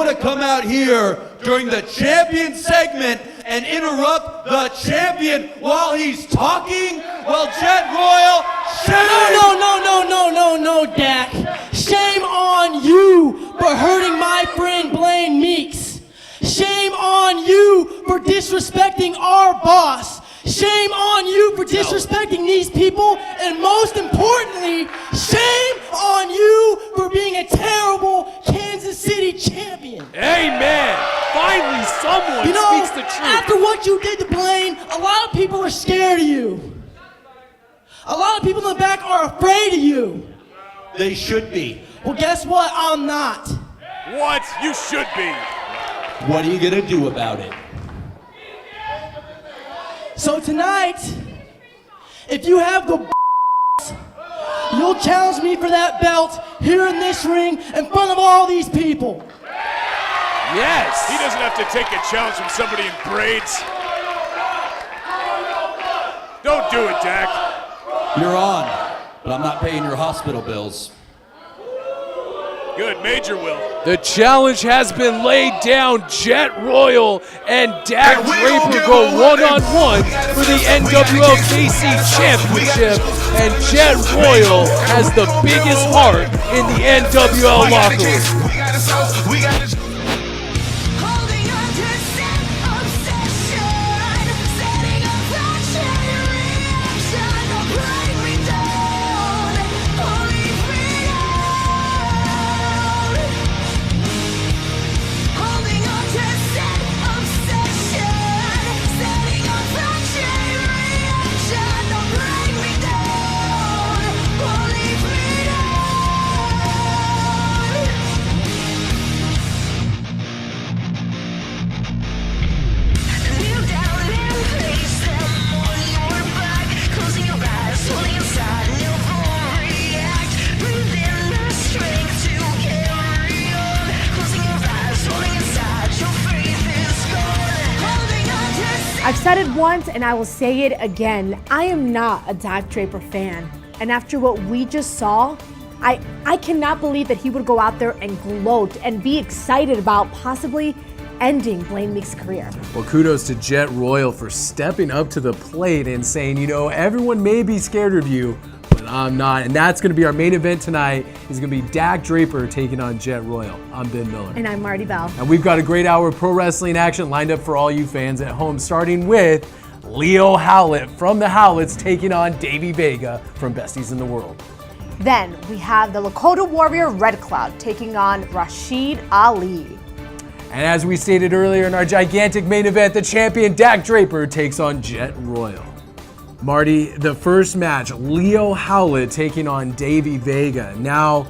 want to come out here during the champion segment and interrupt the champion while he's talking? Well, Jet Royal, shame! No, Dak. Shame on you for hurting my friend Blaine Meeks. Shame on you for disrespecting our boss. Shame on you for disrespecting these people. And most importantly, shame on you for being a terrible Kansas City champion. Amen. Finally, someone speaks the truth. After what you did to Blaine, a lot of people are scared of you. A lot of people in the back are afraid of you. They should be. Well, guess what? I'm not. What? You should be. What are you going to do about it? So tonight, if you have the you'll challenge me for that belt here in this ring in front of all these people. Yes. He doesn't have to take a challenge from somebody in braids. Don't do it, Dak. You're on, but I'm not paying your hospital bills. Good, Major will. The challenge has been laid down. Jet Royal and Dax Draper go one-on-one for the NWL KC Championship. And Jet Royal has the biggest heart in the NWL locker room. I've said it once and I will say it again. I am not a Dax Draper fan. And after what we just saw, I cannot believe that he would go out there and gloat and be excited about possibly ending Blaine Meeks' career. Well, kudos to Jet Royal for stepping up to the plate and saying, you know, everyone may be scared of you, but I'm not. And that's going to be our main event tonight. It's going to be Dax Draper taking on Jet Royal. I'm Ben Miller. And I'm Marty Bell. And we've got a great hour of pro wrestling action lined up for all you fans at home, starting with Leo Howlett from the Howletts taking on Davey Vega from Besties in the World. Then we have the Lakota Warrior Red Cloud taking on Rashid Ali. And as we stated earlier in our gigantic main event, the champion Dax Draper takes on Jet Royal. Marty, the first match, Leo Howlett taking on Davey Vega. Now,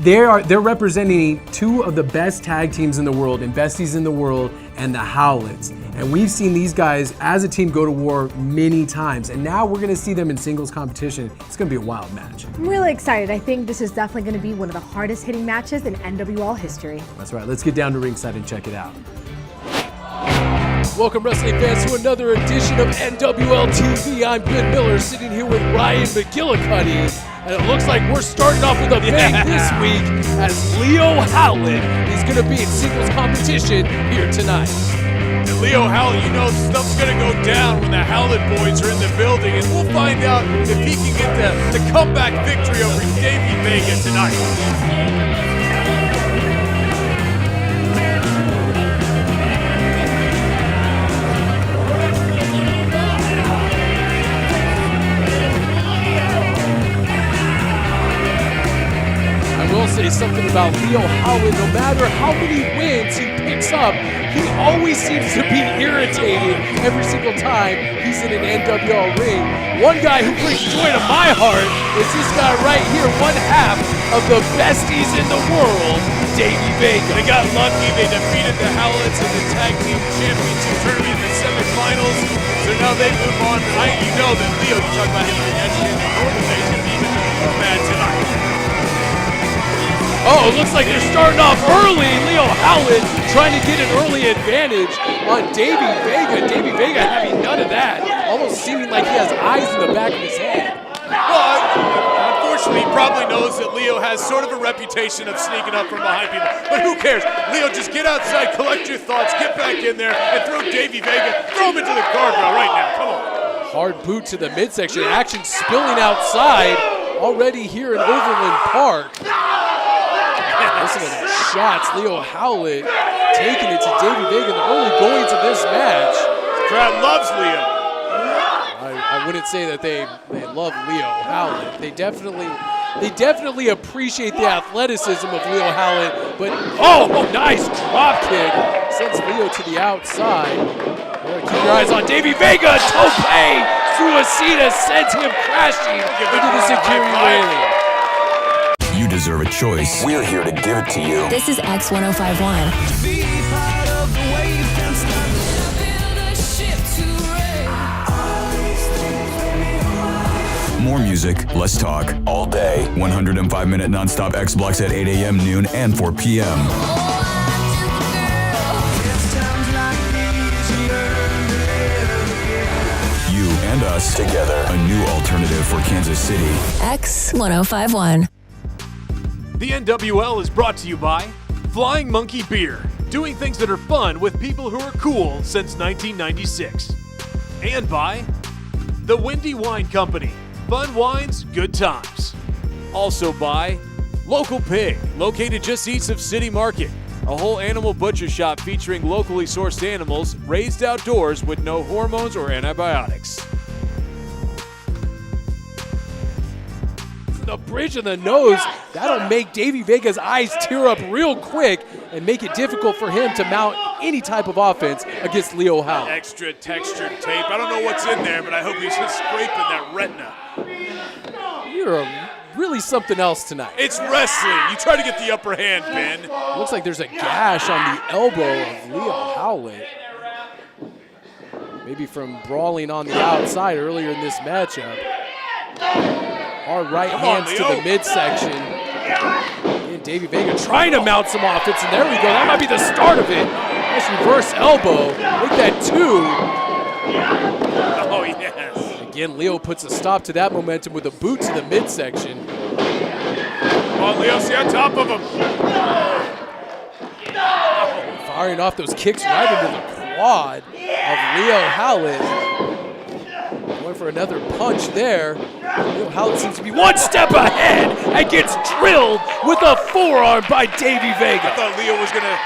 they're representing two of the best tag teams in the world, Besties in the World and the Howletts. And we've seen these guys as a team go to war many times. And now we're gonna see them in singles competition. It's gonna be a wild match. I'm really excited. I think this is definitely gonna be one of the hardest hitting matches in NWL history. That's right, let's get down to ringside and check it out. Welcome, wrestling fans, to another edition of NWL TV. I'm Ben Miller, sitting here with Ryan McGillicuddy. And it looks like we're starting off with a bang this week as Leo Howlett is going to be in singles competition here tonight. And Leo Howlett, you know stuff's going to go down when the Howlett boys are in the building, and we'll find out if he can get the comeback victory over Davey Vega tonight. Say something about Leo Howlett. No matter how many wins he picks up, he always seems to be irritated every single time he's in an NWL ring. One guy who brings joy to my heart is this guy right here, one half of the Besties in the World, Davey Vega. They got lucky. They defeated the Howletts in the Tag Team Championship tournament in the semifinals. So now they move on. You know that Leo, you talk about him yesterday in the organization, even more mad tonight. Oh, it looks like they're starting off early. Leo Howlett trying to get an early advantage on Davey Vega. Davey Vega having none of that. Almost seeming like he has eyes in the back of his head. Well, Unfortunately, he probably knows that Leo has sort of a reputation of sneaking up from behind people, but who cares? Leo, just get outside, collect your thoughts, get back in there, and throw Davey Vega, throw him into the guardrail right now, come on. Hard boot to the midsection, action spilling outside already here in Overland Park. Listen to the shots, Leo Howlett taking it to Davey Vega in the early goings of this match. The crowd loves Leo. I wouldn't say that they love Leo Howlett. They definitely appreciate the athleticism of Leo Howlett, but oh, nice drop kick. Sends Leo to the outside. Keep your eyes on Davey Vega. Tope Suicida sends him crashing into the security railing. You deserve a choice. We're here to give it to you. This is X1051. More music, less talk, all day. 105-minute nonstop X blocks at 8 a.m., noon, and 4 p.m. You and us together. A new alternative for Kansas City. X1051. The NWL is brought to you by Flying Monkey Beer, doing things that are fun with people who are cool since 1996. And by the Windy Wine Company. Fun wines, good times. Also by Local Pig, located just east of City Market. A whole animal butcher shop featuring locally sourced animals raised outdoors with no hormones or antibiotics. The bridge of the nose, that'll make Davey Vega's eyes tear up real quick and make it difficult for him to mount any type of offense against Leo Howlett. Extra textured tape. I don't know what's in there, but I hope he's just scraping that retina. You're really something else tonight. It's wrestling. You try to get the upper hand, Ben. Looks like there's a gash on the elbow of Leo Howlett. Maybe from brawling on the outside earlier in this matchup. Hard right hands to the midsection. And Davey Vega trying to mount some offense, and there we go. That might be the start of it. Nice reverse elbow. Make that two. Oh, yes. Again, Leo puts a stop to that momentum with a boot to the midsection. Come on, Leo, stay on top of him. Firing off those kicks right into the quad of Leo Howlett. Going for another punch there. Leo Howlett seems to be one step ahead and gets drilled with a forearm by Davey Vega. I thought Leo was going to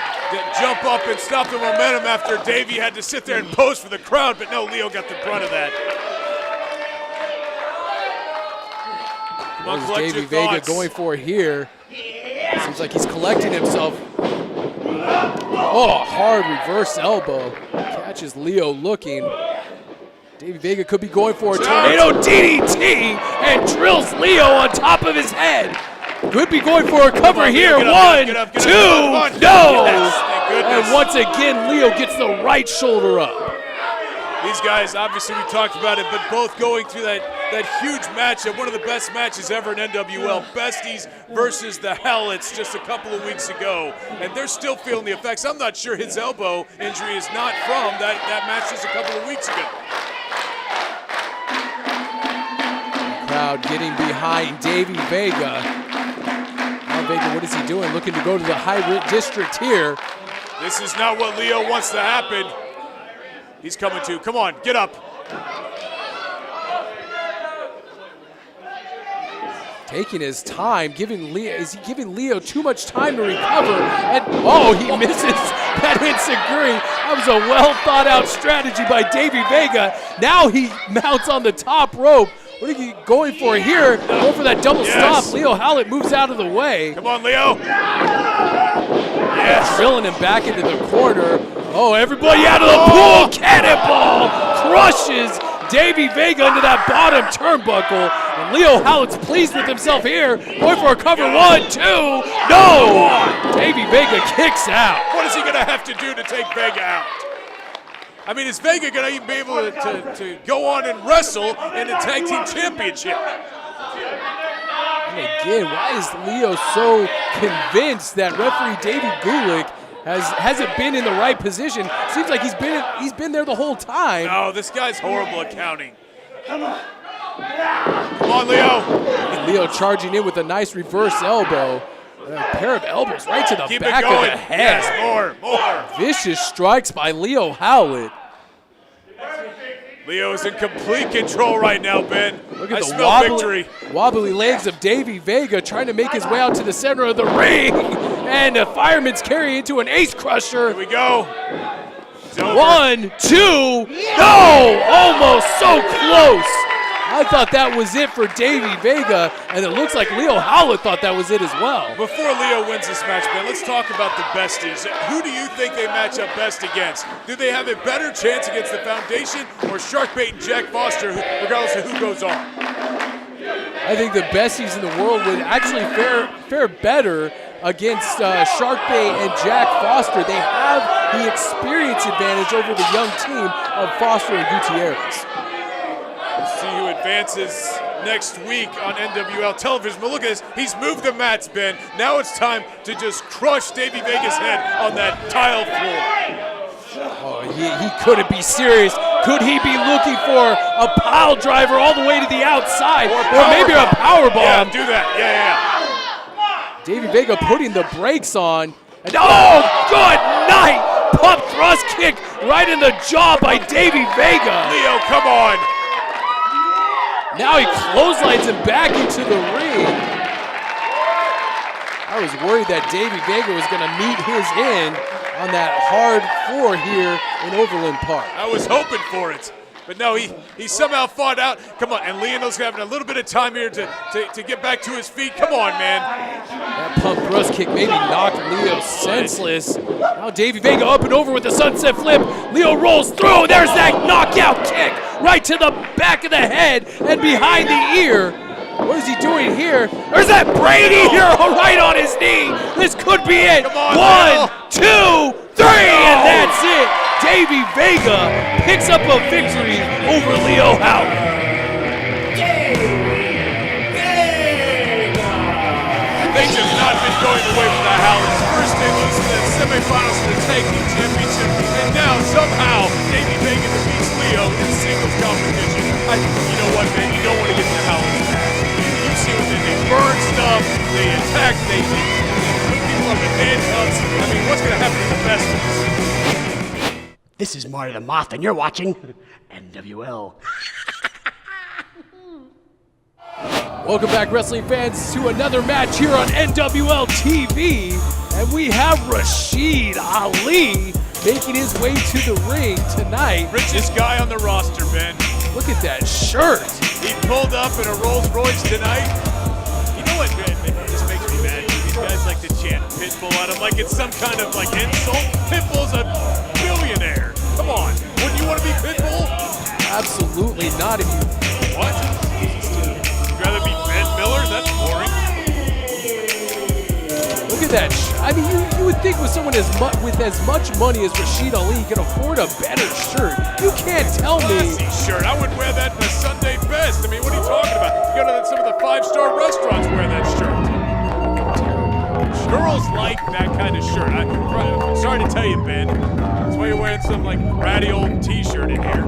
jump up and stop the momentum after Davey had to sit there and pose for the crowd, but no, Leo got the brunt of that. Come on, collect Davey your Vega thoughts. going for here. Seems like he's collecting himself. Oh, hard reverse elbow. Catches Leo looking. Davey Vega could be going for a tornado DDT and drills Leo on top of his head. Could be going for a cover here. One, two, no! And once again, Leo gets the right shoulder up. These guys, obviously we talked about it, but both going through that huge matchup, one of the best matches ever in NWL, Besties versus the Howletts just a couple of weeks ago, and they're still feeling the effects. I'm not sure his elbow injury is not from that match just a couple of weeks ago. Crowd getting behind Davey Vega. Now Vega, what is he doing? Looking to go to the high district here. This is not what Leo wants to happen. He's coming to. Come on, get up. Taking his time, is he giving Leo too much time to recover? And oh, he misses that enziguri. That was a well thought out strategy by Davey Vega. Now he mounts on the top rope. What are you going for here? Going for that double stop. Leo Howlett moves out of the way. Come on, Leo. Yes. Drilling him back into the corner. Oh, everybody out of the pool. Cannonball crushes Davey Vega into that bottom turnbuckle. And Leo Howlett's pleased with himself here. Going for a cover. One, two. No! Davey Vega kicks out. What is he going to have to do to take Vega out? I mean, is Vega going to even be able to go on and wrestle in the Tag Team Championship? And again, why is Leo so convinced that referee David Gulick hasn't been in the right position? Seems like he's been there the whole time. No, this guy's horrible at counting. Come on, Leo. Leo charging in with a nice reverse elbow. A pair of elbows right to the Keep back it going. of the head. Yes, more. Vicious strikes by Leo Howlett. Leo's in complete control right now, Ben. Look at I the smell victory. wobbly legs of Davey Vega trying to make his way out to the center of the ring. And a fireman's carry into an ace crusher. Here we go. It's over. 1, 2, no! Almost so close. I thought that was it for Davey Vega, and it looks like Leo Howlett thought that was it as well. Before Leo wins this match, Ben, let's talk about the besties. Who do you think they match up best against? Do they have a better chance against the Foundation or Sharkbait and Jack Foster, regardless of who goes on? I think the besties in the world would actually fare better against Sharkbait and Jack Foster. They have the experience advantage over the young team of Foster and Gutierrez. See who advances next week on NWL television. But look at this. He's moved the mats, Ben. Now it's time to just crush Davey Vega's head on that tile floor. Oh, he couldn't be serious. Could he be looking for a pile driver all the way to the outside? Or maybe a power bomb? Yeah, do that. Yeah. Davey Vega putting the brakes on. And oh, good night! Pump thrust kick right in the jaw by Davey Vega. Leo, come on. Now he clotheslines him back into the ring. I was worried that Davey Vega was going to meet his end on that hard floor here in Overland Park. I was hoping for it. But no, he somehow fought out. Come on, and Leonel's having a little bit of time here to get back to his feet. Come on, man. That pump thrust kick maybe knocked Leo senseless. Now Davey Vega up and over with the sunset flip. Leo rolls through. There's that knockout kick right to the back of the head and behind the ear. What is he doing here? There's that Brady here right on his knee. This could be it. Come on, 1, 2, 3, and that's it. Davey Vega picks up a victory over Leo Howlett. Things have not been going away from the Howletts. First they lose in the semifinals of the Tag Team Championship, and now somehow Davey Vega defeats Leo in singles competition. You know what, man? You don't want to get the Howletts back. You see what they do. Burn stuff, they attack, they put people up in handcuffs. I mean, what's going to happen to the best of us? This is Marty the Moth, and you're watching NWL. Welcome back, wrestling fans, to another match here on NWL TV. And we have Rashid Ali making his way to the ring tonight. Richest guy on the roster, Ben. Look at that shirt. He pulled up in a Rolls Royce tonight. You know what, Ben? This makes me mad. These guys like to chant Pitbull at him like it's some kind of like insult. Pitbull's a billionaire. Come on. Wouldn't you want to be Pitbull? Absolutely not. If you What? You'd rather be Ben Miller? That's boring. look at that. I mean, you would think with someone with as much money as Rashid Ali, you can afford a better shirt. You can't tell me. Classy shirt. I would wear that in a Sunday best. I mean, what are you talking about? You go to some of the 5-star restaurants wear that shirt. Girls like that kind of shirt. I'm sorry to tell you, Ben. That's why you're wearing some like ratty old t-shirt in here.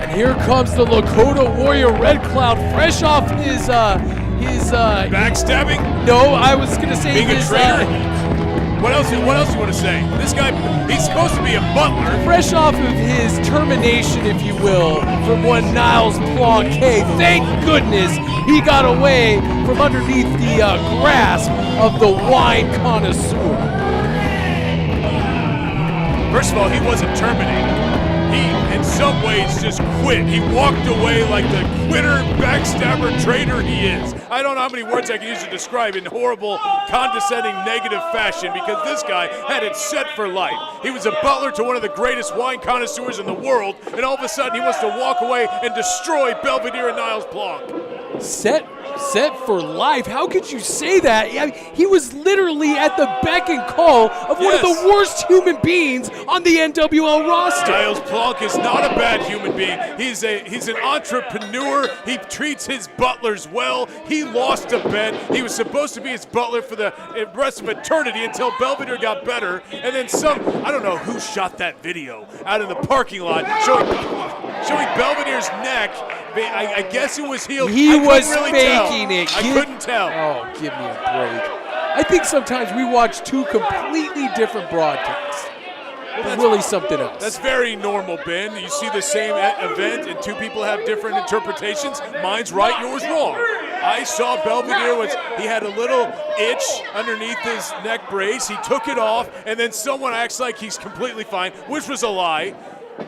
And here comes the Lakota Warrior Red Cloud, fresh off his Backstabbing? No, I was gonna say Being a his traitor? What else you want to say? This guy, he's supposed to be a butler. fresh off of his termination, if you will, from one Niles Planquet. Thank goodness he got away from underneath the grasp of the wine connoisseur. First of all, he wasn't terminated. He, in some ways, just quit. He walked away like the quitter, backstabber, traitor he is. I don't know how many words I can use to describe in horrible, condescending, negative fashion because this guy had it set for life. He was a butler to one of the greatest wine connoisseurs in the world, and all of a sudden he wants to walk away and destroy Belvedere and Niles Blanc. Set for life. How could you say that? I mean, he was literally at the beck and call of one of Yes. the worst human beings on the NWL roster. Niles Blanc is not a bad human being. He's an entrepreneur. He treats his butlers well. He lost a bet. He was supposed to be his butler for the rest of eternity until Belvedere got better. And then I don't know who shot that video out in the parking lot showing Belvedere's neck I guess it was heel. He I couldn't was really faking tell. it. I couldn't tell. Oh, give me a break. I think sometimes we watch two completely different broadcasts. But really something else. That's very normal, Ben. You see the same event and two people have different interpretations. Mine's right, yours wrong. I saw Belvedere he had a little itch underneath his neck brace. He took it off, and then someone acts like he's completely fine, which was a lie.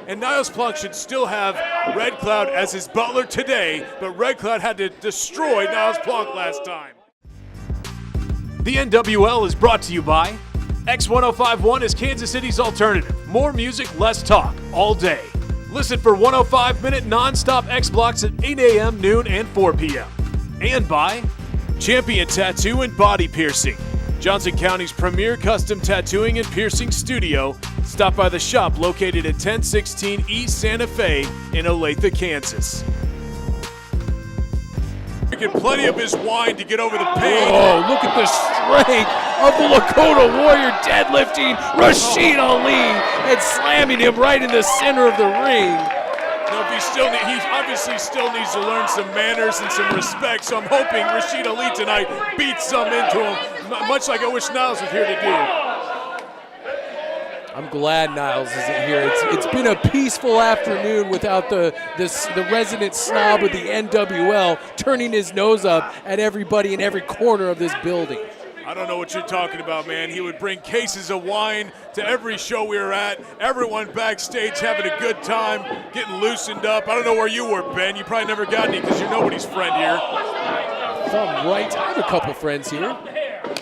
And Niles Plunk should still have Red Cloud as his butler today, but Red Cloud had to destroy Niles Plunk last time. The NWL is brought to you by X1051 is Kansas City's alternative. More music, less talk, all day. Listen for 105-minute non-stop X blocks at 8 a.m., noon, and 4 p.m. And by Champion Tattoo and Body Piercing, Johnson County's premier custom tattooing and piercing studio. Stop by the shop located at 1016 East Santa Fe in Olathe, Kansas. Drinking plenty of his wine to get over the pain. Oh, look at the strength of the Lakota Warrior deadlifting Rashid Ali and slamming him right in the center of the ring. No, he obviously still needs to learn some manners and some respect, so I'm hoping Rashid Ali tonight beats some into him, much like I wish Niles was here to do. I'm glad Niles isn't here. It's been a peaceful afternoon without the resident snob of the NWL turning his nose up at everybody in every corner of this building. I don't know what you're talking about, man. He would bring cases of wine to every show we were at. Everyone backstage having a good time, getting loosened up. I don't know where you were, Ben. You probably never got any because you're nobody's friend here. Thumb right. I have a couple friends here.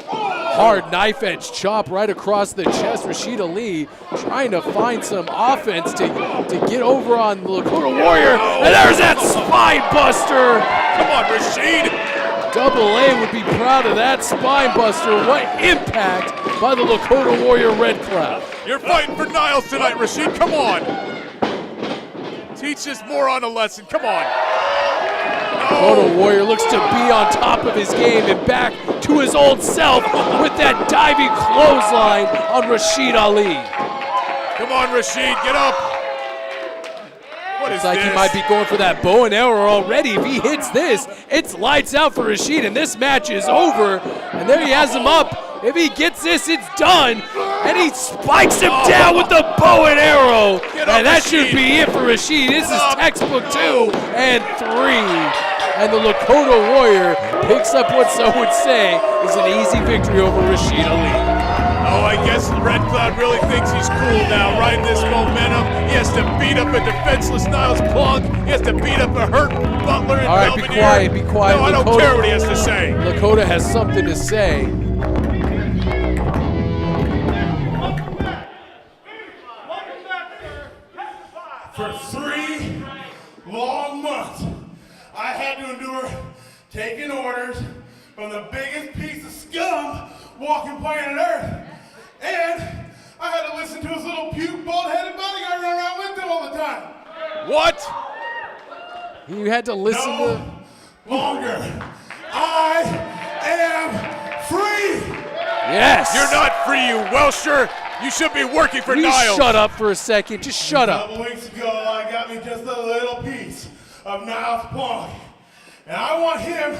Hard knife edge chop right across the chest. Rashid Ali trying to find some offense to get over on the Lakota Warrior. And there's that spine buster. Come on, Rashid. Double A would be proud of that spine buster. What impact by the Lakota Warrior Red Cloud. You're fighting for Niles tonight, Rashid. Come on. Teach this moron a lesson. Come on. Lakota Warrior looks to be on top of his game and back to his old self with that diving clothesline on Rashid Ali. Come on, Rashid, get up. What is It's like this? he might be going for that bow and arrow already. If he hits this, it's lights out for Rashid, and this match is over. And there he has him up. If he gets this, it's done. And he spikes him down with the bow and arrow. And that should be it for Rashid. This is textbook 2 and 3. And the Lakota Warrior picks up what some would say is an easy victory over Rashid Ali. Oh, I guess Red Cloud really thinks he's cool now, riding this momentum. He has to beat up a defenseless Niles Plunk. He has to beat up a hurt Butler and All right, Belvedere. be quiet, be quiet. No, I don't care what he has to say. Lakota has something to say. For 3 long months, I had to endure taking orders from the biggest piece of scum walking planet Earth. And I had to listen to his little puke, bald-headed bodyguard run around with him all the time. What? You had to listen No longer. I am free. Yes. You're not free, you Welsher. You should be working for You Niles. shut up for a second. Just shut A up. couple weeks ago, I got me just a little piece of Niles Plunk. And I want him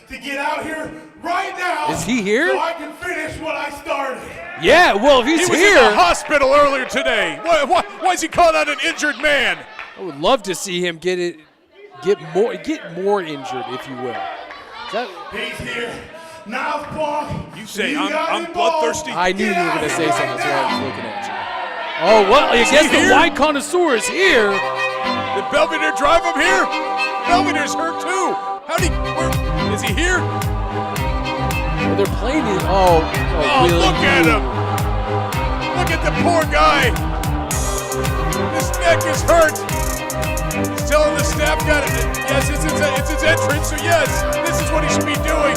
to get out here right now. Is he here? So I can finish what I started. Yeah, well, if he's He was here, in the hospital earlier today. Why is he calling out an injured man? I would love to see him get more injured, if you will. He's here. Niles Plunk. You say got I'm involved. bloodthirsty? I knew you Get were out going to here say right something, that's why I was now. looking at you. Oh, well, I guess the here? wine connoisseur is here. Did Belvedere drive him here? Belvedere's hurt too. Is he here? Well, they're playing it. Oh, Willie. Look at him. Look at the poor guy. His neck is hurt. He's telling the staff, yes, it's his entrance, so yes, this is what he should be doing.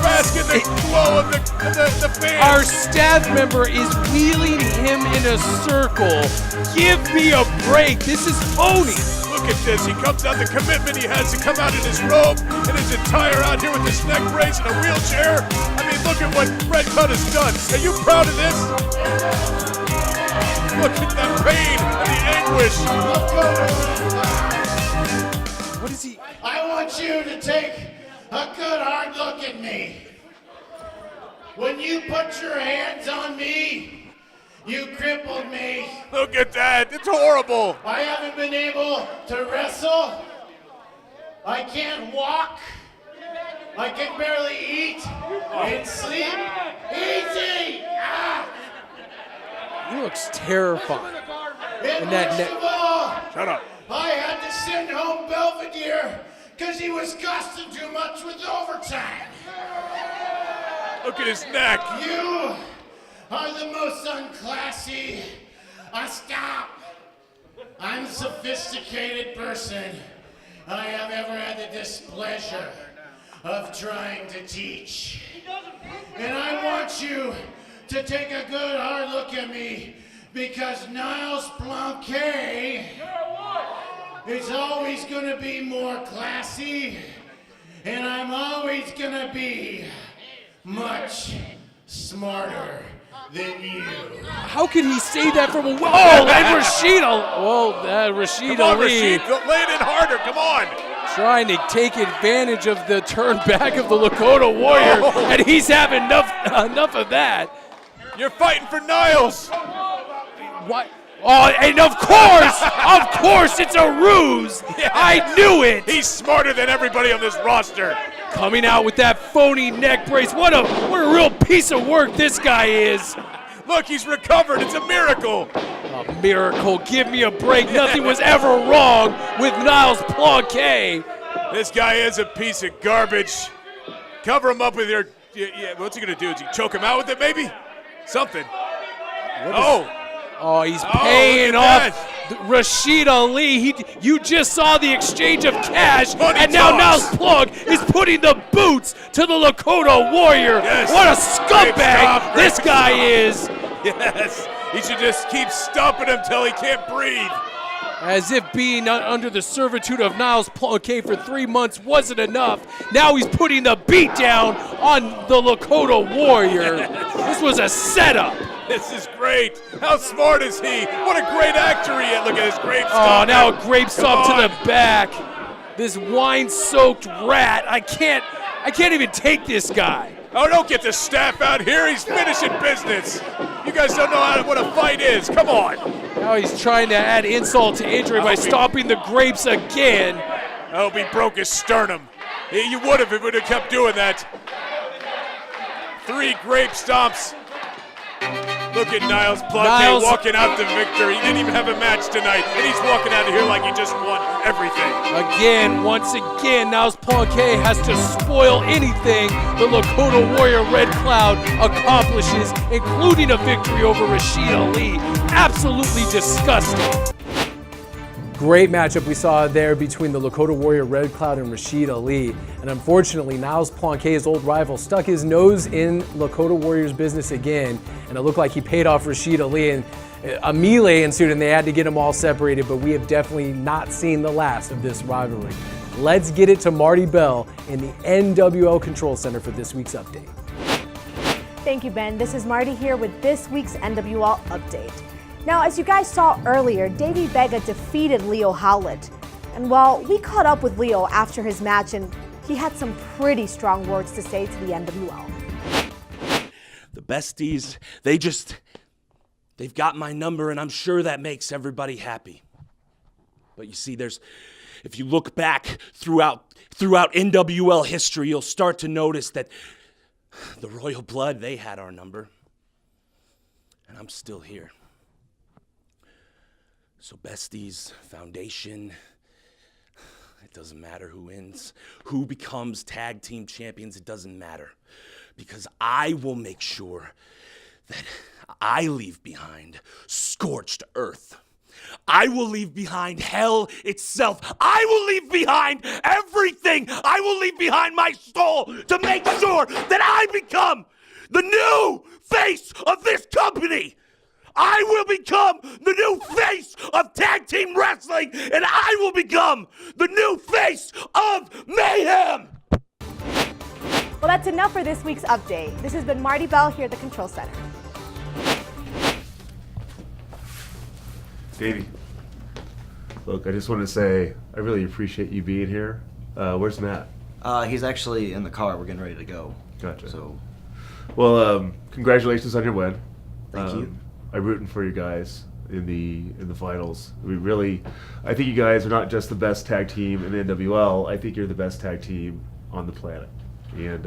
Bask in the glow of the fans. Our staff member is wheeling him in a circle. Give me a break. This is phony. Look at this. He comes out, the commitment he has to come out in his robe and his attire out here with his neck brace and a wheelchair. I mean, look at what Red Cloud has done. Are you proud of this? Look at that pain and the anguish. What is he? I want you to take a good hard look at me. When you put your hands on me, you crippled me. Look at that. It's horrible. I haven't been able to wrestle. I can't walk. I can barely eat and sleep. Easy! Ah! He looks terrifying. And that worst neck. of all, Shut up. I had to send home Belvedere because he was costing too much with overtime. Look at his neck. You are the most unclassy, unsophisticated person I have ever had the displeasure of trying to teach. And I want you to take a good hard look at me because Niles Blanquet is always going to be more classy and I'm always going to be much smarter than you. How could he say that from a and Rashid Ali? Well, Rashid Come on, Ali Rashid. Lay it in harder. Come on. trying to take advantage of the turn back of the Lakota Warrior, and he's having enough of that. You're fighting for Niles. What? Oh, and of course, it's a ruse. Yes. I knew it. He's smarter than everybody on this roster. Coming out with that phony neck brace. What a real piece of work this guy is. Look, he's recovered. It's a miracle. A miracle. Give me a break. Nothing was ever wrong with Niles Blanquet. This guy is a piece of garbage. Cover him up with your... Yeah, what's he going to do? Is he choke him out with it, maybe? Something. Oh, he's paying off Rashid Ali. You just saw the exchange of cash, and now Niles Plug is putting the boots to the Lakota Warrior. Yes. What a scumbag this guy is. Yes, he should just keep stomping him till he can't breathe. As if being under the servitude of Niles Blanquet for 3 months wasn't enough, now he's putting the beat down on the Lakota Warrior. This was a setup. This is great. How smart is he? What a great actor he is. Look at his grape Oh, stomp. now a grape stomp to the back. This wine-soaked rat. I can't even take this guy. Oh, don't get the staff out here. He's finishing business. You guys don't know what a fight is. Come on. Now he's trying to add insult to injury by stomping the grapes again. I hope he broke his sternum. You would have if he would have kept doing that. 3 grape stomps. Look at Niles Blanquet walking out the victor. He didn't even have a match tonight, and he's walking out of here like he just won everything. Once again, Niles Blanquet has to spoil anything the Lakota Warrior Red Cloud accomplishes, including a victory over Rashid Ali. Absolutely disgusting. Great matchup we saw there between the Lakota Warrior Red Cloud and Rashid Ali. And unfortunately, Niles Blanquet's old rival stuck his nose in Lakota Warrior's business again, and it looked like he paid off Rashid Ali, and a melee ensued and they had to get them all separated, but we have definitely not seen the last of this rivalry. Let's get it to Marty Bell in the NWL Control Center for this week's update. Thank you, Ben. This is Marty here with this week's NWL update. Now, as you guys saw earlier, Davey Vega defeated Leo Howlett. And well, we caught up with Leo after his match, and he had some pretty strong words to say to the NWL. The besties, they've got my number, and I'm sure that makes everybody happy. But you see, if you look back throughout NWL history, you'll start to notice that the Royal Blood, they had our number. And I'm still here. So besties, foundation, it doesn't matter who wins, who becomes tag team champions, it doesn't matter. Because I will make sure that I leave behind scorched earth. I will leave behind hell itself. I will leave behind everything. I will leave behind my soul to make sure that I become the new face of this company. I will become the new face of tag team wrestling, and I will become the new face of mayhem. Well, that's enough for this week's update. This has been Marty Bell here at the Control Center. Davey, Look, I just want to say I really appreciate you being here. Where's Matt? He's actually in the car. We're getting ready to go. Gotcha. So, well, congratulations on your win. Thank you. I'm rooting for you guys in the finals. I think you guys are not just the best tag team in the NWL. I think you're the best tag team on the planet, and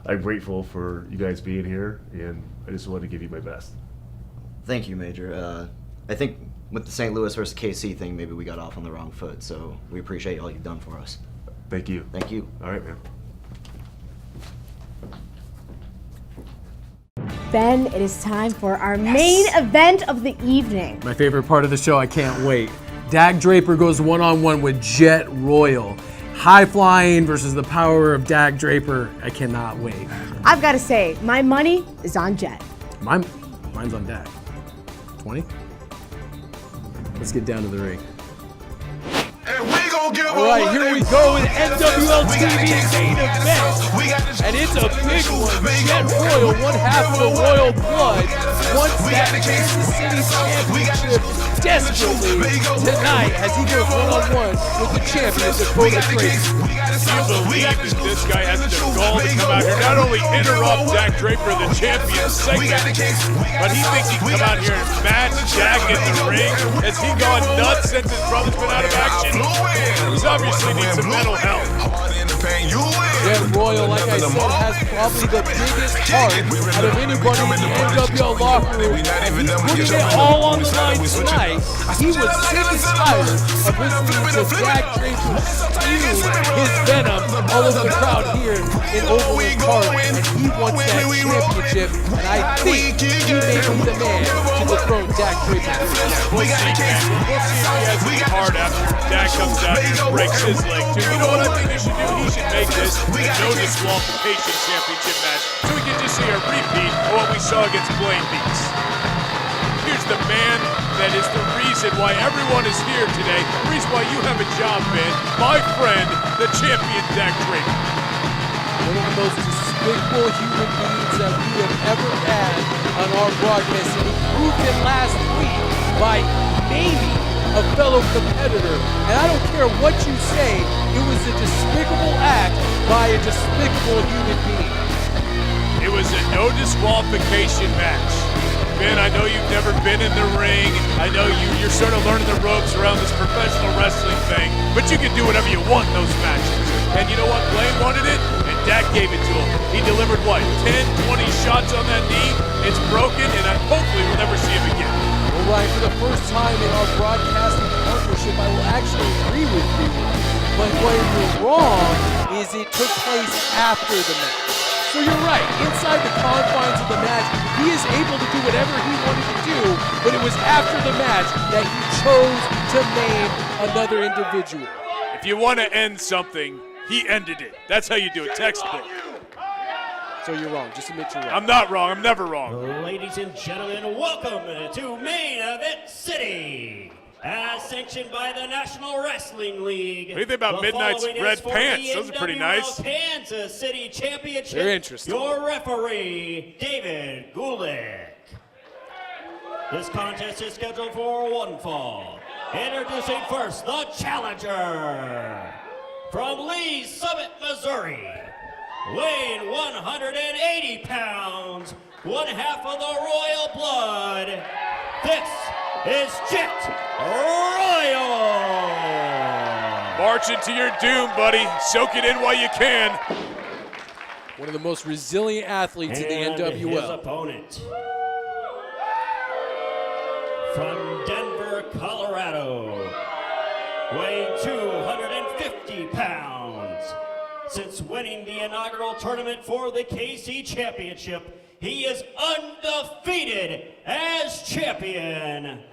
I'm grateful for you guys being here. And I just want to give you my best. Thank you, Major. I think with the St. Louis versus KC thing, maybe we got off on the wrong foot. So we appreciate all you've done for us. Thank you. Thank you. All right, man. Ben, it is time for our main event of the evening. My favorite part of the show, I can't wait. Dax Draper goes one-on-one with Jet Royal. High flying versus the power of Dax Draper. I cannot wait. I've got to say, my money is on Jet. Mine's on Dax. 20? Let's get down to the ring. All right, here we go with NWL TV main event, and it's a big one. Jet Royal, one half of the Royal Blood, wants that Kansas City championship desperately tonight as he goes one-on-one with the champion, Dakota Draper. Do you believe that this guy has the gall to come out here, not only interrupt Dax Draper, the champion segment, but he thinks he can come out here and match Dax in the ring? Has he gone nuts since his brother's been out of action? He's obviously needs some mental health. Jet Royal, like I said, has probably the biggest heart out of anybody in the NWL locker room, and he's putting it all on the line tonight. He was sick and tired of listening to Dax Draper spew his venom all over the crowd here in Overland Park, and he wants that championship, and I think he may be the man to dethrone Dax Draper. We'll see, man. We'll see if he has the heart after Dax comes out and breaks his leg, too. You know what I think he should do? He should make this a no disqualification championship match so we can just see a repeat of what we saw against Blaine Beats. Here's the man that is the reason why everyone is here today, the reason why you have a job, man. My friend, the champion, Dax Draper. One of the most despicable human beings that we have ever had on our broadcast, and he proved it last week by maiming a fellow competitor. And I don't care what you say, it was a despicable act by a despicable human being. It was a no disqualification match. Ben, I know you've never been in the ring. I know you're sort of learning the ropes around this professional wrestling thing, but you can do whatever you want in those matches. And you know what? Blaine wanted it, and Dax gave it to him. He delivered, what, 10, 20 shots on that knee? It's broken, and hopefully we'll never see him again. Well, Ryan, for the first time in our broadcasting partnership, I will actually agree with you. But what you're wrong is it took place after the match. So you're right, inside the confines of the match, he is able to do whatever he wanted to do, but it was after the match that he chose to maim another individual. If you want to end something, he ended it. That's how you do it, textbook. So you're wrong, just admit you're wrong. I'm not wrong, I'm never wrong. Ladies and gentlemen, welcome to Main Event City. As sanctioned by the National Wrestling League. What do you think about Midnight's red pants? Those are pretty nice. Kansas City Championship. They're interesting. Your referee, David Gulick. This contest is scheduled for one fall. Introducing first, the challenger. From Lee Summit, Missouri. Weighing 180 pounds. One half of the Royal Blood. This is Jet Royal. March into your doom, buddy. Soak it in while you can. One of the most resilient athletes in the NWL. His opponent. From Denver, Colorado. Weighing 250 pounds. Since winning the inaugural tournament for the KC Championship, he is undefeated as champion.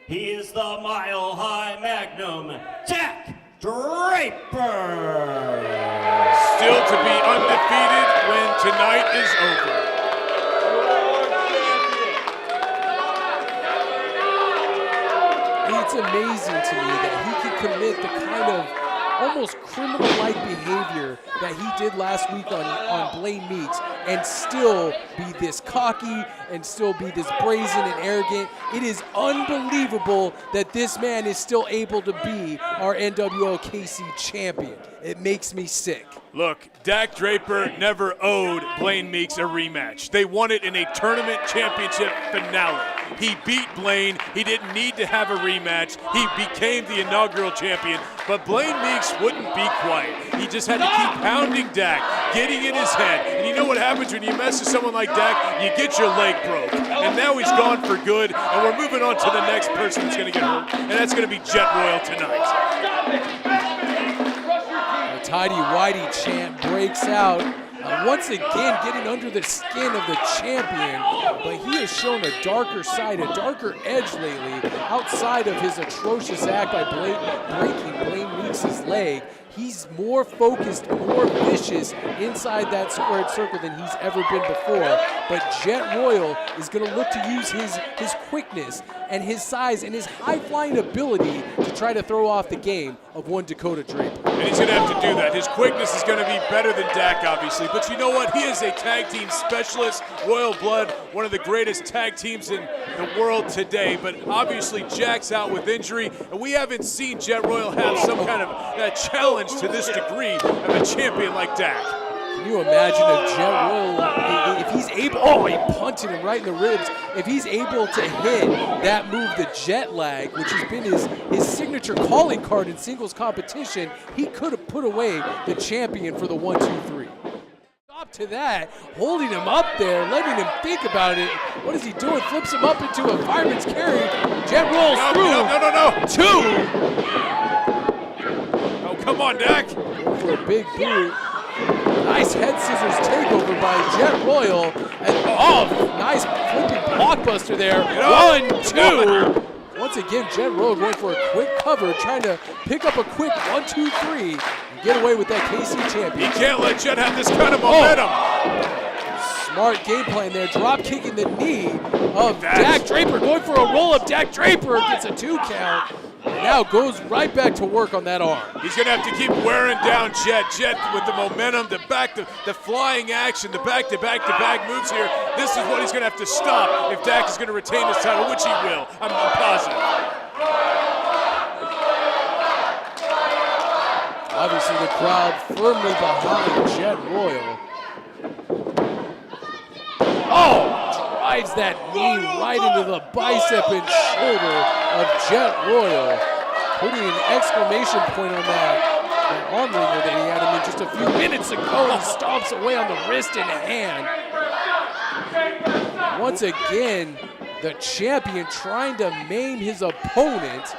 He is the Mile High Magnum, Dax Draper. Still to be undefeated when tonight is over. It's amazing to me that he can commit the kind of almost criminal-like behavior that he did last week on Blaine Meeks and still be this cocky and still be this brazen and arrogant. It is unbelievable that this man is still able to be our NWL KC champion. It makes me sick. Look, Dax Draper never owed Blaine Meeks a rematch. They won it in a tournament championship finale. He beat Blaine. He didn't need to have a rematch. He became the inaugural champion, but Blaine Meeks wouldn't be quiet. He just had to keep pounding Dax, getting in his head. And you know what happens when you mess with someone like Dax? You get your leg broke. And now he's gone for good, and we're moving on to the next person that's going to get hurt, and that's going to be Jet Royal tonight. Tidy-whitey chant breaks out, once again getting under the skin of the champion, but he has shown a darker side, a darker edge lately, outside of his atrocious act by breaking Blaine Meeks' leg. He's more focused, more vicious inside that squared circle than he's ever been before. But Jet Royal is going to look to use his quickness and his size and his high-flying ability to try to throw off the game of one Dakota Draper. And he's going to have to do that. His quickness is going to be better than Dax, obviously. But you know what? He is a tag team specialist, Royal Blood, one of the greatest tag teams in the world today. But obviously, Jack's out with injury, and we haven't seen Jet Royal have some kind of challenge to this degree of a champion like Dax. Can you imagine if Jet Royal, if he's able, oh, he punted him right in the ribs. If he's able to hit that move, the jet lag, which has been his signature calling card in singles competition, he could have put away the champion for the 1-2-3. Stop to that, holding him up there, letting him think about it. What is he doing? Flips him up into a fireman's carry. Jet rolls through. No. Oh, come on, Dax. For a big boot. Nice head scissors takeover by Jet Royal. And nice flipping blockbuster there. 1-2. Once again, Jet Royal going for a quick cover, trying to pick up a quick 1-2-3 and get away with that KC champion. He can't let Jet have this kind of momentum. Smart game plan there, drop kicking the knee of Dax Draper, going for a roll-up. Dax Draper gets a 2 count. Now goes right back to work on that arm. He's going to have to keep wearing down Jet. Jet with the momentum, the flying action, the back-to-back moves here. This is what he's going to have to stop if Dax is going to retain his title, which he will. I'm positive. Obviously the crowd firmly behind Jet Royal. Drives that knee right into the bicep and shoulder of Jet Royal, putting an exclamation point on that arm wringer that he had him in just a few minutes ago, and stomps away on the wrist and hand. Once again, the champion trying to maim his opponent.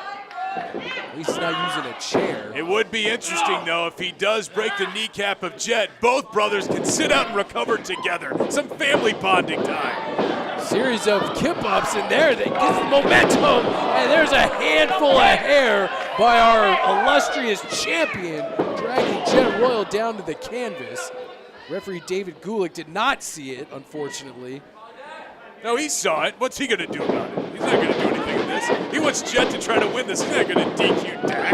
At least he's not using a chair. It would be interesting, though, if he does break the kneecap of Jet. Both brothers can sit out and recover together. Some family bonding time. Series of kip-ups in there that gets the momentum, and there's a handful of hair by our illustrious champion, dragging Jet Royal down to the canvas. Referee David Gulick did not see it, unfortunately. No, he saw it. What's he going to do about it? He's not going to do anything in this. He wants Jet to try to win this. He's not going to DQ Dax.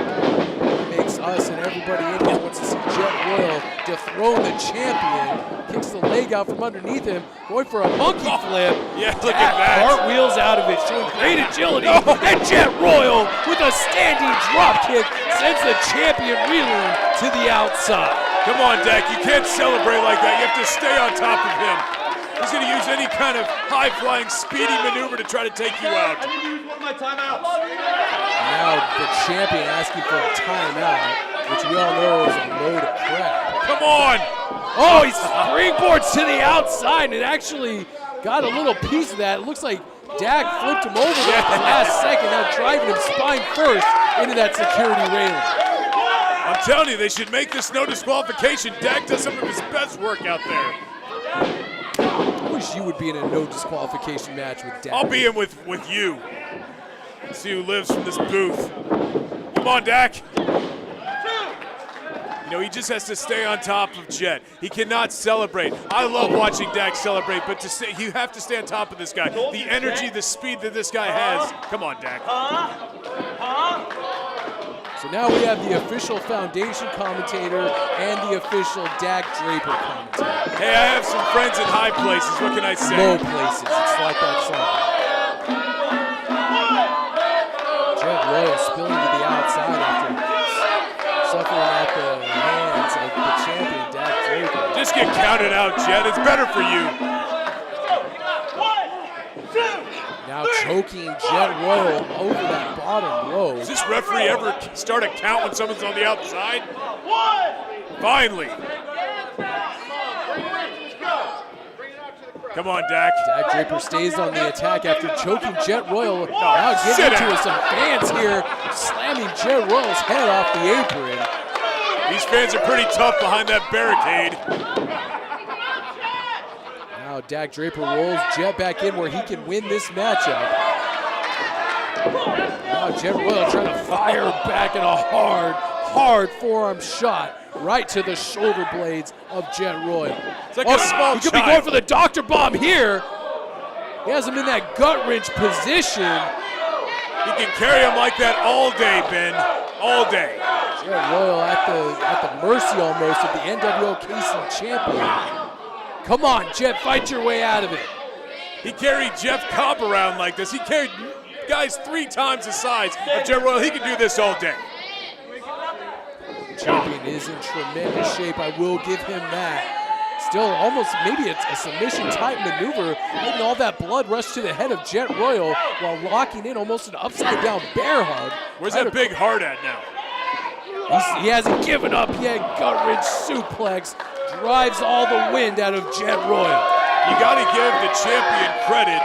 Makes us and everybody in here wants to see Jet Royal dethrone the champion. Kicks the leg out from underneath him, going for a monkey flip. Yeah, look at that. Cartwheels out of it, showing great agility. And Jet Royal with a standing drop kick sends the champion reeling to the outside. Come on, Dax. You can't celebrate like that. You have to stay on top of him. He's going to use any kind of high-flying, speedy maneuver to try to take you out. Now the champion asking for a timeout, which we all know is a load of crap. Come on! Oh, he springboards to the outside, and it actually got a little piece of that. It looks like Dax flipped him over there at the last second, now driving him spine first into that security railing. I'm telling you, they should make this no disqualification. Dax does some of his best work out there. I wish you would be in a no disqualification match with Dax. I'll be in with you. Let's see who lives from this booth. Come on, Dax. You know, he just has to stay on top of Jet. He cannot celebrate. I love watching Dax celebrate, but you have to stay on top of this guy. The energy, the speed that this guy has. Come on, Dax. So now we have the official Foundation commentator and the official Dax Draper commentator. Hey, I have some friends in high places. What can I say? Low places. It's like that song. Jet Royal spilling to the outside after suffering at the hands of the champion, Dax Draper. Just get counted out, Jet. It's better for you. Now choking Jet Royal over that bottom row. Does this referee ever start a count when someone's on the outside? Finally. Come on, Dax. Dax Draper stays on the attack after choking Jet Royal. Now getting into some fans here, slamming Jet Royal's head off the apron. These fans are pretty tough behind that barricade. Now Dax Draper rolls Jet back in where he can win this matchup. Now Jet Royal trying to fire back in a hard forearm shot right to the shoulder blades of Jet Royal. It's like a small He could be going for the Dr. Bomb here. He has him in that gut wrench position. He can carry him like that all day, Ben. All day. Jet Royal at the mercy almost of the NWL KC champion. Come on, Jet, fight your way out of it. He carried Jeff Cobb around like this. He carried guys 3 times the size of Jet Royal. He can do this all day. Champion is in tremendous shape. I will give him that. Still almost maybe it's a submission type maneuver, letting all that blood rush to the head of Jet Royal while locking in almost an upside down bear hug. Where's that big heart at now? He hasn't given up yet. Gut wrench suplex drives all the wind out of Jet Royal. You got to give the champion credit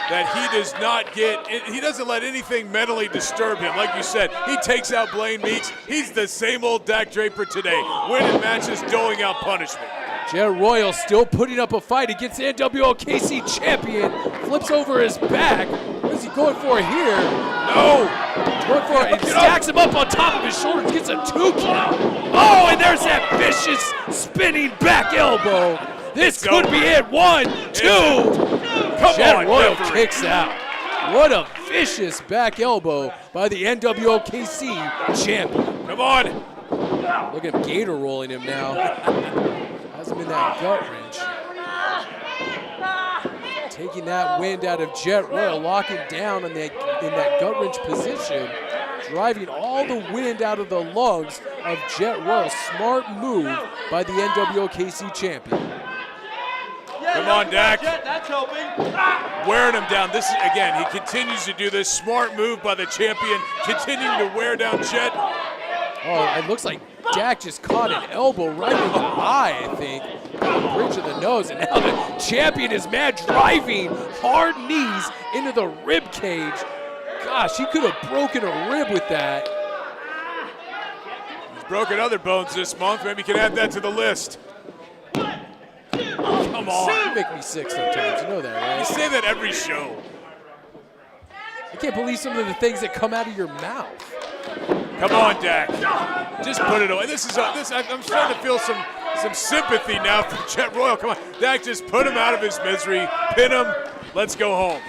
that he doesn't let anything mentally disturb him. Like you said, he takes out Blaine Meeks. He's the same old Dax Draper today, winning matches, doling out punishment. Jet Royal still putting up a fight against the NWL KC champion. Flips over his back. What is he going for here? No! Going for it. He stacks him up on top of his shoulders, gets a 2 count. Oh, and there's that vicious spinning back elbow. This could be it. 1, 2. Jet Royal kicks out. What a vicious back elbow by the NWL KC champion. Come on. Look at him gator rolling him now. Has him in that gut wrench. Taking that wind out of Jet Royal, locking down in that gut wrench position, driving all the wind out of the lungs of Jet Royal. Smart move by the NWL KC champion. Come on, Dax. Wearing him down. This is, again, he continues to do this. Smart move by the champion, continuing to wear down Jet. Oh, it looks like Dax just caught an elbow right in the eye, I think. The bridge of the nose, and now the champion is mad, driving hard knees into the rib cage. Gosh, he could have broken a rib with that. He's broken other bones this month. Maybe he can add that to the list. Come on. You make me sick sometimes. You know that, right? You say that every show. I can't believe some of the things that come out of your mouth. Come on, Dax. Just put it away. I'm starting to feel some sympathy now for Jet Royal. Come on, Dax, just put him out of his misery. Pin him. Let's go home.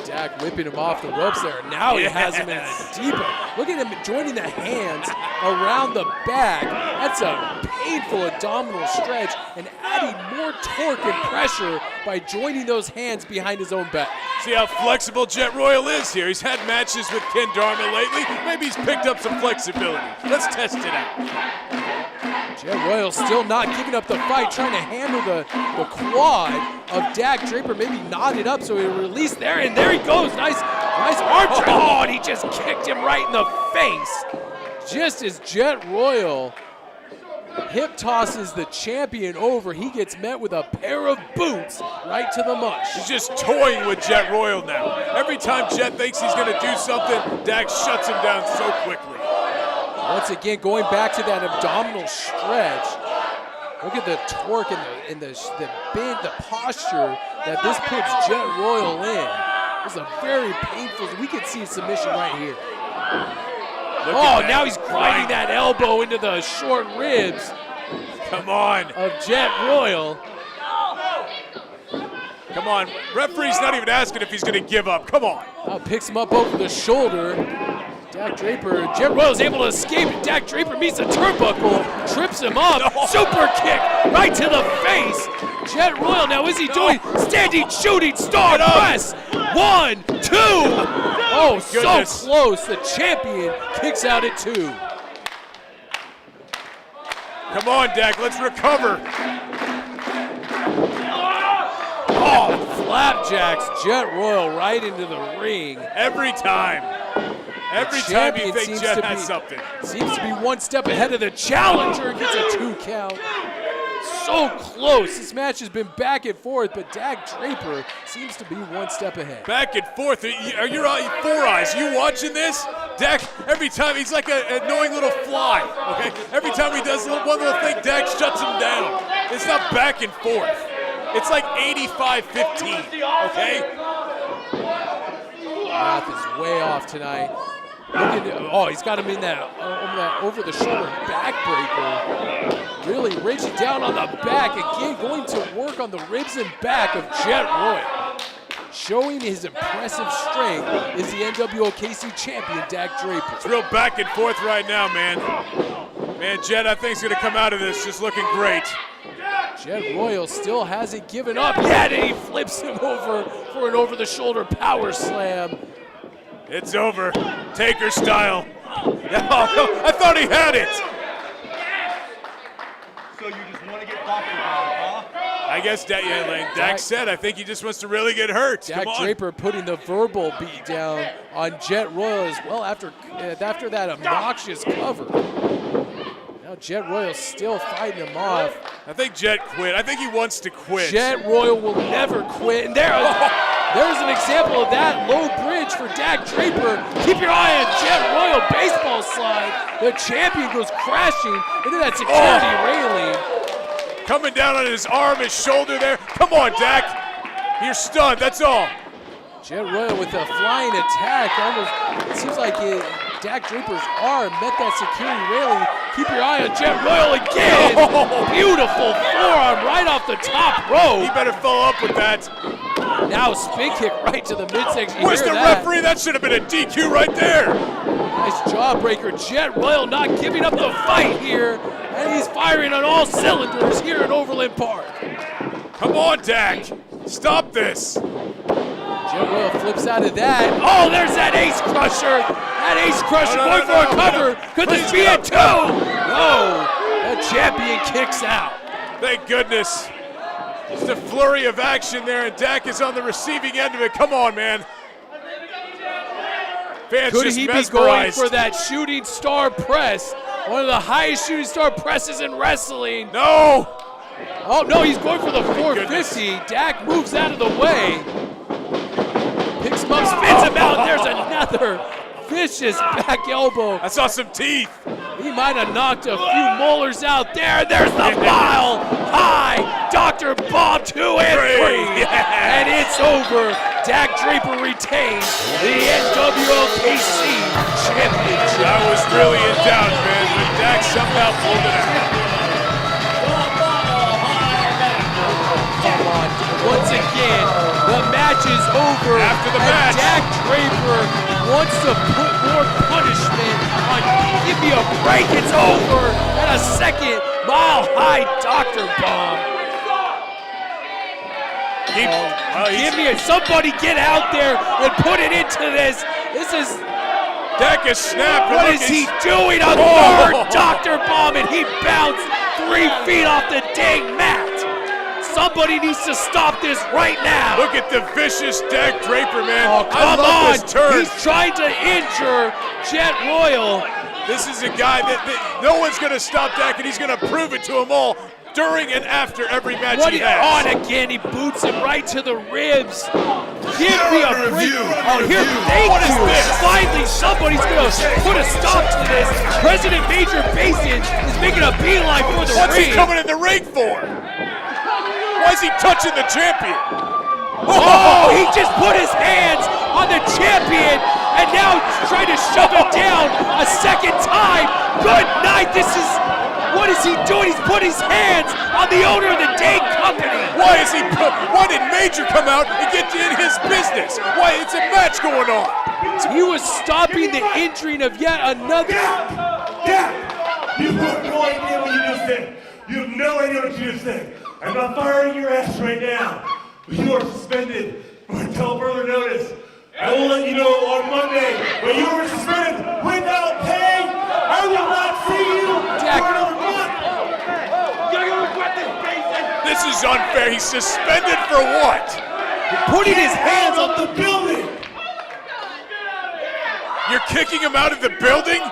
Dax whipping him off the ropes there. Now he has him in a deeper. Look at him joining the hands around the back. That's a painful abdominal stretch and adding more torque and pressure by joining those hands behind his own back. See how flexible Jet Royal is here. He's had matches with Ken Dharma lately. Maybe he's picked up some flexibility. Let's test it out. Jet Royal still not giving up the fight, trying to handle the quad of Dax Draper, maybe knotted up so he'll release there, and there he goes. Nice arm drag. Oh, and he just kicked him right in the face. Just as Jet Royal hip tosses the champion over, he gets met with a pair of boots right to the mush. He's just toying with Jet Royal now. Every time Jet thinks he's going to do something, Dax shuts him down so quickly. Once again, going back to that abdominal stretch. Look at the torque and the posture that this puts Jet Royal in. This is a very painful, we can see a submission right here. Now he's grinding that elbow into the short ribs. Come on. Of Jet Royal. Come on, referee's not even asking if he's gonna give up. Come on. Now picks him up over the shoulder. Dak Draper, Jet Royal's able to escape. Dak Draper meets the turnbuckle, trips him up. No. Super kick right to the face. Jet Royal now, is he doing standing shooting star press? 1, 2. Oh, so close. The champion kicks out at 2. Come on, Dak, let's recover. Oh, flapjacks Jet Royal right into the ring. Every time. Every time you think Jet has something. Seems to be one step ahead of the challenger. Gets a 2 count. So close. This match has been back and forth, but Dak Draper seems to be one step ahead. Back and forth. Are you Four Eyes? You watching this? Dak, every time, he's like an annoying little fly, okay? Every time he does one little thing, Dak shuts him down. It's not back and forth. It's like 85-15, okay? Math is way off tonight. He's got him in that over-the-shoulder backbreaker. Really reaching down on the back. Again, going to work on the ribs and back of Jet Royal. Showing his impressive strength is the NWL KC champion, Dak Draper. It's real back and forth right now, man. Man, Jet, I think, is going to come out of this just looking great. Jet Royal still hasn't given up yet, and he flips him over for an over-the-shoulder power slam. It's over, Taker style. I thought he had it. So you just want to get doctored on, huh? I guess Dak said, I think he just wants to really get hurt. Dak Draper putting the verbal beat down on Jet Royal as well after that obnoxious cover. Now Jet Royal still fighting him off. I think Jet quit. I think he wants to quit. Jet Royal will never quit. And there's an example of that low bridge for Dak Draper. Keep your eye on Jet Royal baseball slide. The champion goes crashing into that security railing. Coming down on his arm, his shoulder there. Come on, Dak. You're stunned, that's all. Jet Royal with a flying attack. Almost, it seems like Dak Draper's arm met that security railing. Keep your eye on Jet Royal again. Beautiful forearm right off the top rope. He better follow up with that. Now spin kick right to the midsection. Where's the referee? That should have been a DQ right there. Nice jawbreaker. Jet Royal not giving up the fight here. And he's firing on all cylinders here at Overland Park. Come on, Dak. Stop this. Jet Royal flips out of that. Oh, there's that ace crusher. That ace crusher going for a cover. Could this be a 2? No. The champion kicks out. Thank goodness. Just a flurry of action there, and Dak is on the receiving end of it. Come on, man. Fans Could just he mesmerized. be going for that shooting star press? One of the highest shooting star presses in wrestling. No. Oh, no, he's going for the 450. Dak moves out of the way. Picks him up, spins him out. There's another vicious back elbow. I saw some teeth. He might have knocked a few molars out there. There's the mile high Dr. Bomb 2 and 3. And it's over. Dak Draper retains the NWL KC championship. I was really in doubt, man, but Dak somehow pulled it out. Once again, the match is over. After the match, Dak Draper wants to put more punishment on. Give me a break, it's over. And a second mile-high Dr. Bomb. Somebody get out there and put it into this. This is Dak is snapping. What is he doing? A third Dr. Bomb, and he bounced 3 feet off the dang mat. Somebody needs to stop this right now. Look at the vicious Dak Draper, man. Oh, come I love on. this turn. He's trying to injure Jet Royal. This is a guy that no one's going to stop Dak, and he's going to prove it to them all during and after every match he has. On again, he boots him right to the ribs. Give me a break. Oh, here, What is this? Finally, somebody's going to put a stop to this. President Major Basin is making a beeline for the ring. What's he coming in the ring for? Why is he touching the champion? Oh, he just put his hands on the champion, and now he's trying to shove him down a second time. Good night. This is What is he doing? He's put his hands on the owner of the dang company. Why did Major come out and get in his business? Why, it's a match going on. He was stopping the injury of yet another. Dad, you have no idea what you just said. You have no idea what you just said. I'm not firing your ass right now. You are suspended until further notice. I will let you know on Monday, but you are suspended without pay. I will not see you for another month. This is unfair. He's suspended for what? Putting his hands on the building. You're kicking him out of the building?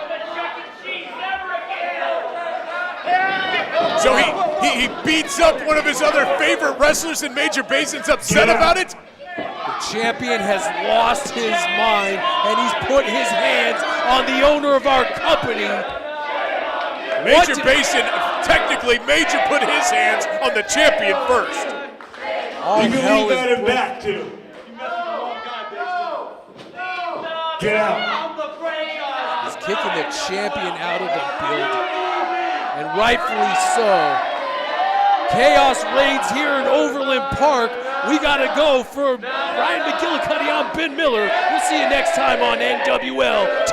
So he beats up one of his other favorite wrestlers and Major Bason's upset about it? The champion has lost his mind, and he's put his hands on the owner of our company. Major Bason, technically, Major put his hands on the champion first. You can leave him back, too. Get out. He's kicking the champion out of the building, and rightfully so. Chaos reigns here in Overland Park. We gotta go. For Ryan McGillicuddy, I'm Ben Miller. We'll see you next time on NWL